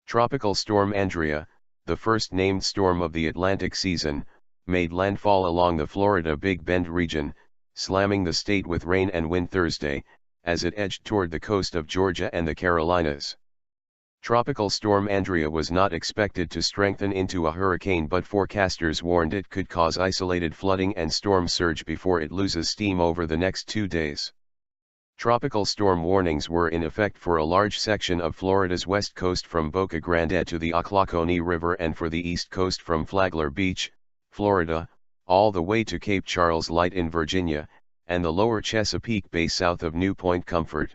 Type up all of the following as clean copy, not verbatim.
Tropical Storm Andrea, the first named storm of the Atlantic season, made landfall along the Florida Big Bend region, slamming the state with rain and wind Thursday, as it edged toward the coast of Georgia and the Carolinas. Tropical Storm Andrea was not expected to strengthen into a hurricane, but forecasters warned it could cause isolated flooding and storm surge before it loses steam over the next 2 days. Tropical storm warnings were in effect for a large section of Florida's west coast from Boca Grande to the Ochlockonee River, and for the east coast from Flagler Beach, Florida, all the way to Cape Charles Light in Virginia, and the lower Chesapeake Bay south of New Point Comfort.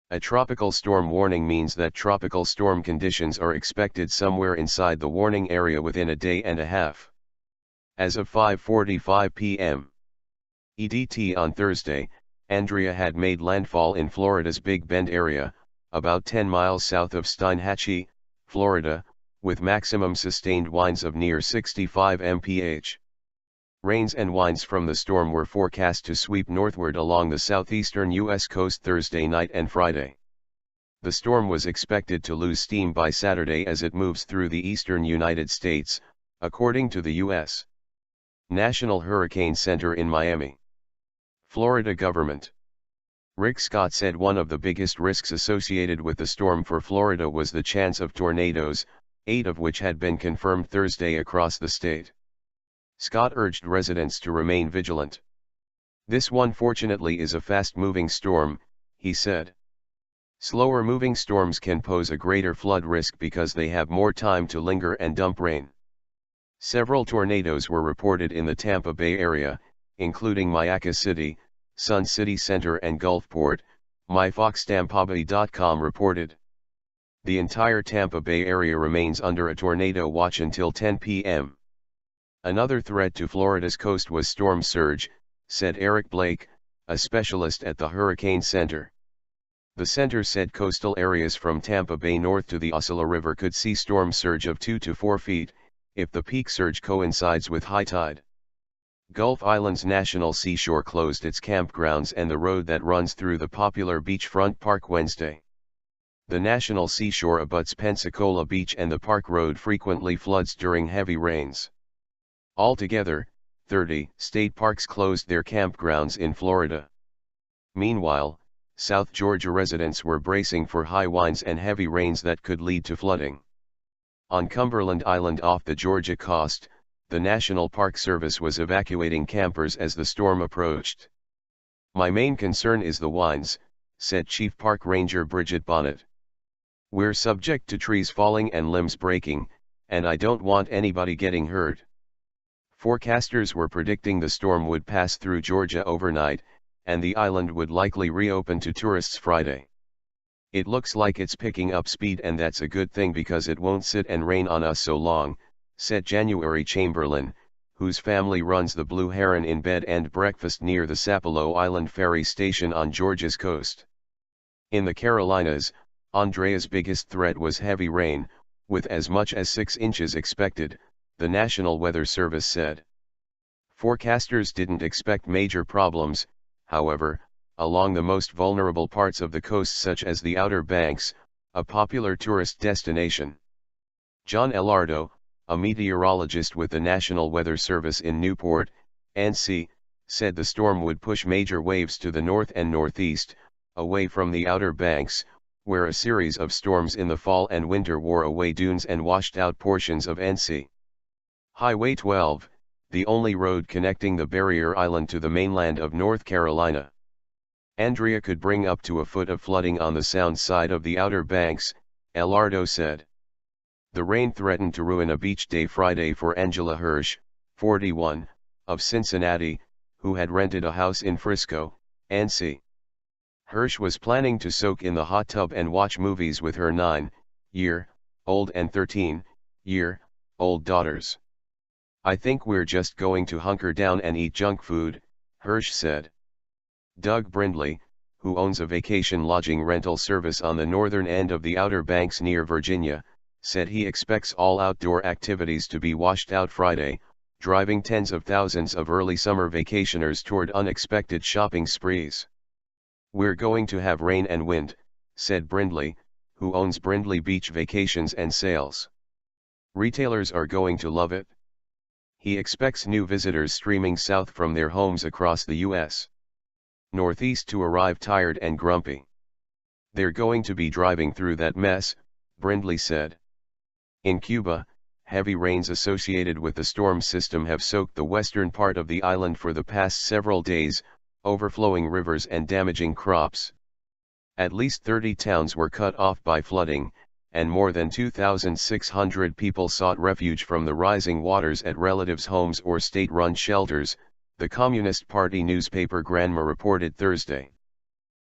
A tropical storm warning means that tropical storm conditions are expected somewhere inside the warning area within a day and a half. As of 5:45 p.m. EDT on Thursday, Andrea had made landfall in Florida's Big Bend area, about 10 miles south of Steinhatchee, Florida, with maximum sustained winds of near 65 mph. Rains and winds from the storm were forecast to sweep northward along the southeastern U.S. coast Thursday night and Friday. The storm was expected to lose steam by Saturday as it moves through the eastern United States, according to the U.S. National Hurricane Center in Miami. Florida government. Rick Scott said one of the biggest risks associated with the storm for Florida was the chance of tornadoes, 8 of which had been confirmed Thursday across the state. Scott urged residents to remain vigilant. "This one fortunately is a fast-moving storm," he said. "Slower-moving storms can pose a greater flood risk because they have more time to linger and dump rain." Several tornadoes were reported in the Tampa Bay area, including Mayaca City, Sun City Center and Gulfport, MyFoxTampaBay.com reported. The entire Tampa Bay area remains under a tornado watch until 10 p.m. Another threat to Florida's coast was storm surge, said Eric Blake, a specialist at the Hurricane Center. The center said coastal areas from Tampa Bay north to the Ochlockonee River could see storm surge of 2 to 4 feet, if the peak surge coincides with high tide. Gulf Island's National Seashore closed its campgrounds and the road that runs through the popular beachfront park Wednesday. The National Seashore abuts Pensacola Beach, and the park road frequently floods during heavy rains. Altogether, 30 state parks closed their campgrounds in Florida. Meanwhile, South Georgia residents were bracing for high winds and heavy rains that could lead to flooding. On Cumberland Island off the Georgia coast, the National Park Service was evacuating campers as the storm approached. "My main concern is the winds," said Chief Park Ranger Bridget Bonnet. "We're subject to trees falling and limbs breaking, and I don't want anybody getting hurt." Forecasters were predicting the storm would pass through Georgia overnight, and the island would likely reopen to tourists Friday. "It looks like it's picking up speed, and that's a good thing because it won't sit and rain on us so long," said January Chamberlain, whose family runs the Blue Heron in bed and breakfast near the Sapelo Island ferry station on Georgia's coast. In the Carolinas, Andrea's biggest threat was heavy rain, with as much as 6 inches expected, the National Weather Service said. Forecasters didn't expect major problems, however, along the most vulnerable parts of the coast, such as the Outer Banks, a popular tourist destination. John Ellardo, a meteorologist with the National Weather Service in Newport, NC, said the storm would push major waves to the north and northeast, away from the Outer Banks, where a series of storms in the fall and winter wore away dunes and washed out portions of NC. Highway 12, the only road connecting the barrier island to the mainland of North Carolina. Andrea could bring up to a foot of flooding on the sound side of the Outer Banks, Ellardo said. The rain threatened to ruin a beach day Friday for Angela Hirsch, 41, of Cincinnati, who had rented a house in Frisco, NC. Hirsch was planning to soak in the hot tub and watch movies with her 9-year-old and 13-year-old daughters. "I think we're just going to hunker down and eat junk food," Hirsch said. Doug Brindley, who owns a vacation lodging rental service on the northern end of the Outer Banks near Virginia, said he expects all outdoor activities to be washed out Friday, driving tens of thousands of early summer vacationers toward unexpected shopping sprees. "We're going to have rain and wind," said Brindley, who owns Brindley Beach Vacations and Sales. Retailers are going to love it. He expects new visitors streaming south from their homes across the U.S. Northeast to arrive tired and grumpy. They're going to be driving through that mess, Brindley said. In Cuba, heavy rains associated with the storm system have soaked the western part of the island for the past several days, overflowing rivers and damaging crops. At least 30 towns were cut off by flooding, and more than 2,600 people sought refuge from the rising waters at relatives' homes or state-run shelters, the Communist Party newspaper Granma reported Thursday.